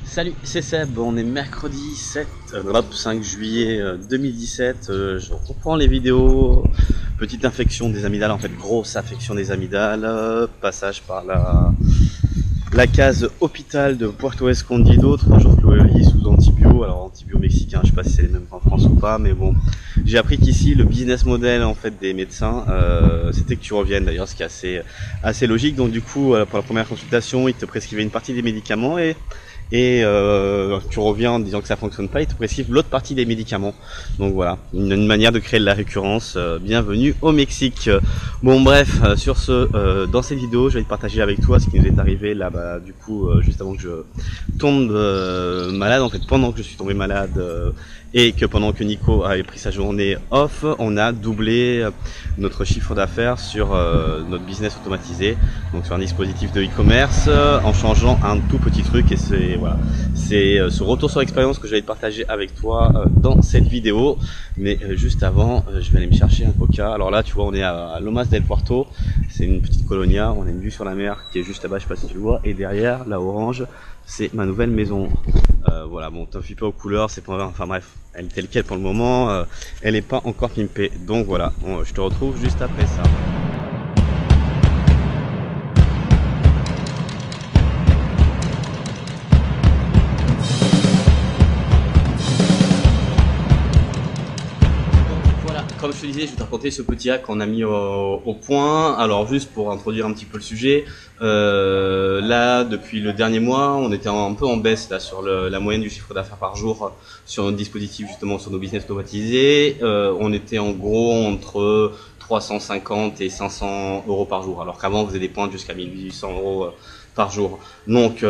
Salut, c'est Seb, on est mercredi 5 juillet 2017, je reprends les vidéos, petite infection des amygdales, en fait grosse infection des amygdales, passage par la case hôpital de Puerto Escondido, 3 jours cloué sous antibio, alors antibio mexicain, je sais pas si c'est les mêmes qu'en France ou pas, mais bon, j'ai appris qu'ici le business model en fait des médecins, c'était que tu reviennes d'ailleurs, ce qui est assez logique, donc du coup pour la première consultation, ils te prescrivaient une partie des médicaments et tu reviens en disant que ça fonctionne pas, ils te prescrivent l'autre partie des médicaments. Donc voilà, une manière de créer de la récurrence. Bienvenue au Mexique. Bon bref, sur ce, dans cette vidéo, je vais te partager avec toi ce qui nous est arrivé là, du coup, juste avant que je tombe malade, en fait, pendant que je suis tombé malade. Et que pendant que Nico avait pris sa journée off, on a doublé notre chiffre d'affaires sur notre business automatisé, donc sur un dispositif de e-commerce, en changeant un tout petit truc. Et c'est voilà, c'est ce retour sur expérience que je vais te partager avec toi dans cette vidéo. Mais juste avant, je vais aller me chercher un coca. Alors là, tu vois, on est à Lomas del Puerto, c'est une petite colonia, on a une vue sur la mer qui est juste là-bas, je sais pas si tu le vois, et derrière, la orange, c'est ma nouvelle maison. Voilà, bon, t'en fais pas aux couleurs, c'est pas, enfin bref, elle est telle quelle pour le moment, elle est pas encore pimpée. Donc voilà, je te retrouve juste après ça. Comme je te disais, je vais te raconter ce petit hack qu'on a mis au point. Alors juste pour introduire un petit peu le sujet, là depuis le dernier mois, on était un peu en baisse là sur la moyenne du chiffre d'affaires par jour sur notre dispositif, justement sur nos business automatisés. On était en gros entre 350 et 500 euros par jour, alors qu'avant on faisait des pointes jusqu'à 1800 euros par jour. Donc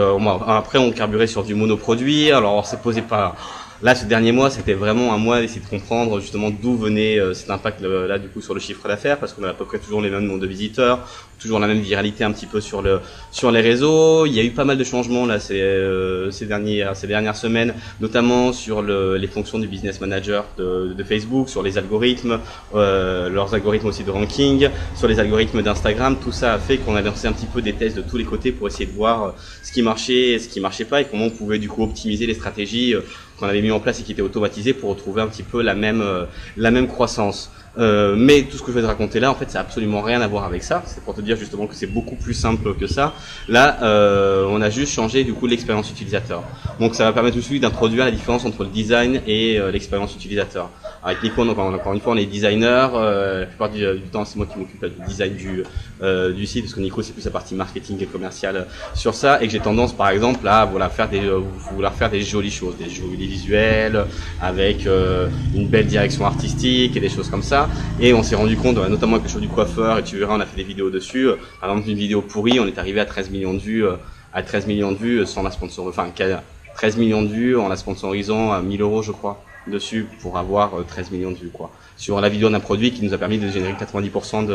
après on carburait sur du monoproduit. Alors on s'est posé pas. Là, ce dernier mois, c'était vraiment un mois d'essayer de comprendre justement d'où venait cet impact là du coup sur le chiffre d'affaires, parce qu'on a à peu près toujours les mêmes nombres de visiteurs, toujours la même viralité un petit peu sur les réseaux. Il y a eu pas mal de changements là ces dernières semaines, notamment sur les fonctions du business manager de Facebook, sur les algorithmes, leurs algorithmes aussi de ranking, sur les algorithmes d'Instagram. Tout ça a fait qu'on a lancé un petit peu des tests de tous les côtés pour essayer de voir ce qui marchait et ce qui marchait pas, et comment on pouvait du coup optimiser les stratégies qu'on avait mis en place et qui était automatisé pour retrouver un petit peu la même croissance. Mais tout ce que je vais te raconter là, en fait, ça n'a absolument rien à voir avec ça. C'est pour te dire justement que c'est beaucoup plus simple que ça. Là, on a juste changé du coup l'expérience utilisateur. Donc, ça va permettre aussi d'introduire la différence entre le design et l'expérience utilisateur. Avec Nico, donc encore une fois, on est designer. La plupart du temps, c'est moi qui m'occupe du design du site, parce que Nico, c'est plus la partie marketing et commerciale sur ça, et que j'ai tendance, par exemple, à vouloir faire des jolies choses, des jolis visuels, avec une belle direction artistique et des choses comme ça. Et on s'est rendu compte, notamment avec le show du coiffeur, et tu verras, on a fait des vidéos dessus. Par exemple, une vidéo pourrie, on est arrivé à 13 millions de vues, sans la sponsor, enfin 13 millions de vues en la sponsorisant à 1000 euros, je crois, dessus, pour avoir 13 millions de vues, quoi. Sur la vidéo d'un produit qui nous a permis de générer 90%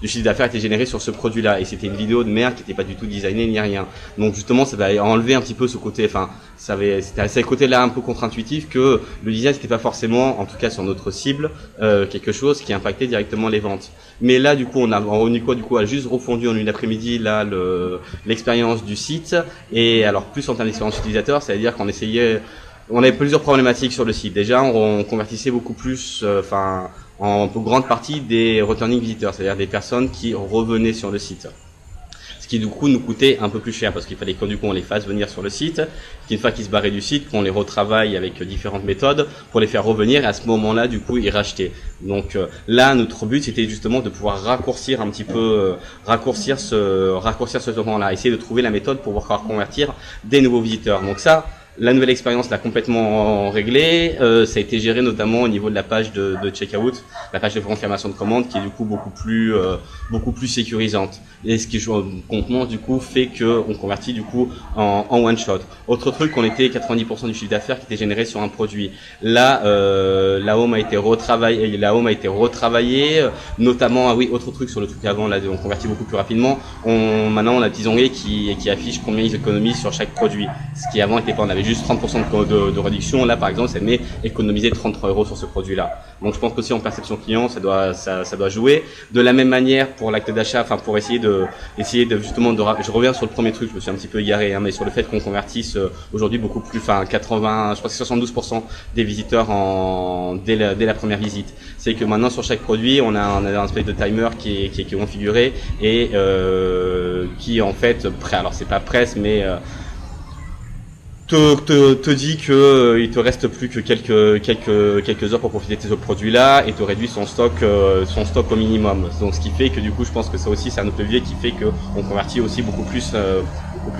du chiffre d'affaires était généré sur ce produit-là. Et c'était une vidéo de merde qui n'était pas du tout designée ni rien. Donc justement, ça va enlever un petit peu ce côté, enfin, c'était ce côté-là un peu contre-intuitif, que le design c'était pas forcément, en tout cas sur notre cible, quelque chose qui impactait directement les ventes. Mais là, du coup, Nico a juste refondu en une après-midi là l'expérience du site. Et alors plus en termes d'expérience utilisateur, c'est-à-dire qu'on essayait. On avait plusieurs problématiques sur le site. Déjà, on convertissait beaucoup plus, en grande partie des returning visitors, c'est-à-dire des personnes qui revenaient sur le site. Ce qui du coup nous coûtait un peu plus cher, parce qu'il fallait que du coup on les fasse venir sur le site, qu'une fois qu'ils se barraient du site, qu'on les retravaille avec différentes méthodes pour les faire revenir, et à ce moment-là du coup ils rachetaient. Donc là notre but c'était justement de pouvoir raccourcir un petit peu, raccourcir ce temps-là, essayer de trouver la méthode pour pouvoir convertir des nouveaux visiteurs. Donc ça, la nouvelle expérience l'a complètement réglée. Ça a été géré notamment au niveau de la page de checkout, la page de confirmation de commande, qui est du coup beaucoup plus sécurisante. Et ce qui concrètement du coup fait que on convertit du coup en one shot. Autre truc, on était 90% du chiffre d'affaires qui était généré sur un produit. Là, la home a été retravaillée. Notamment, autre truc sur le truc avant, là, on convertit beaucoup plus rapidement. Maintenant, on a un petit onglet qui affiche combien ils économisent sur chaque produit. Ce qui avant était pas, on avait met juste 30% de réduction. Là, par exemple, ça met économiser 33 € sur ce produit-là. Donc, je pense qu'aussi en perception client, ça doit jouer. De la même manière, pour l'acte d'achat, enfin, pour essayer de justement je reviens sur le premier truc, je me suis un petit peu égaré, hein, mais sur le fait qu'on convertisse aujourd'hui beaucoup plus, enfin, 80, je crois que c'est 72% des visiteurs dès la première visite. C'est que maintenant, sur chaque produit, on a un espèce de timer qui est configuré et qui en fait alors c'est pas presse, mais te dit que il te reste plus que quelques heures pour profiter de ce produit-là et te réduit son stock au minimum. Donc ce qui fait que du coup, je pense que ça aussi c'est un autre levier qui fait que on convertit aussi beaucoup plus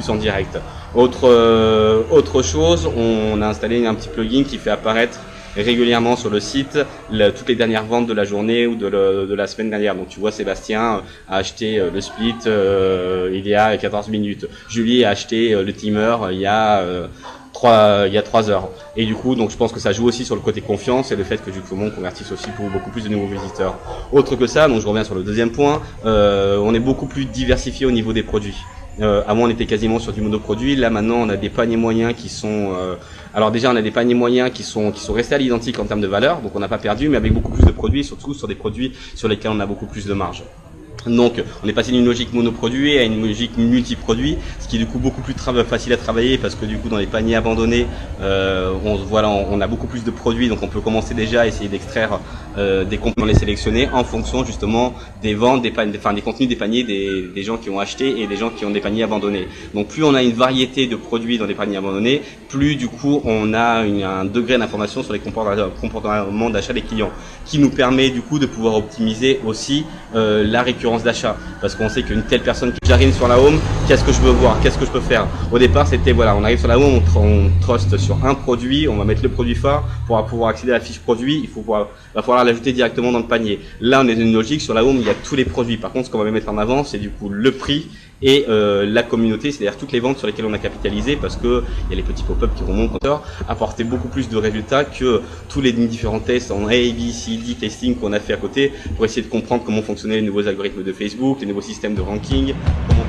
en direct. Autre chose, on a installé un petit plugin qui fait apparaître régulièrement sur le site toutes les dernières ventes de la journée ou de la semaine dernière. Donc tu vois, Sébastien a acheté le split il y a 14 minutes. Julie a acheté le timer il y a 3 heures. Et du coup, donc je pense que ça joue aussi sur le côté confiance et le fait que du coup on convertisse aussi pour beaucoup plus de nouveaux visiteurs. Autre que ça, donc je reviens sur le deuxième point, on est beaucoup plus diversifié au niveau des produits. Avant on était quasiment sur du monoproduit, là maintenant on a des paniers moyens qui sont alors déjà on a des paniers moyens qui sont restés à l'identique en termes de valeur, donc on n'a pas perdu, mais avec beaucoup plus de produits, surtout sur des produits sur lesquels on a beaucoup plus de marge. Donc on est passé d'une logique monoproduit à une logique multiproduit, ce qui est du coup beaucoup plus facile à travailler parce que du coup dans les paniers abandonnés, on a beaucoup plus de produits, donc on peut commencer déjà à essayer d'extraire des contenus, les sélectionner en fonction justement des ventes, des contenus des paniers des gens qui ont acheté et des gens qui ont des paniers abandonnés. Donc plus on a une variété de produits dans les paniers abandonnés, plus du coup on a un degré d'information sur les comportements d'achat des clients, qui nous permet du coup de pouvoir optimiser aussi la récurrence d'achat, parce qu'on sait qu'une telle personne, j'arrive sur la home, qu'est-ce que je veux voir, qu'est-ce que je peux faire. Au départ c'était voilà, on arrive sur la home, on truste sur un produit, on va mettre le produit phare pour pouvoir accéder à la fiche produit, va falloir l'ajouter directement dans le panier. Là on est dans une logique, sur la home il y a tous les produits, par contre ce qu'on va mettre en avant c'est du coup le prix et la communauté, c'est-à-dire toutes les ventes sur lesquelles on a capitalisé, parce que il y a les petits pop-up qui remontent encore, apporter beaucoup plus de résultats que tous les différents tests en A, B, C, D testing qu'on a fait à côté pour essayer de comprendre comment fonctionnaient les nouveaux algorithmes de Facebook, les nouveaux systèmes de ranking, comment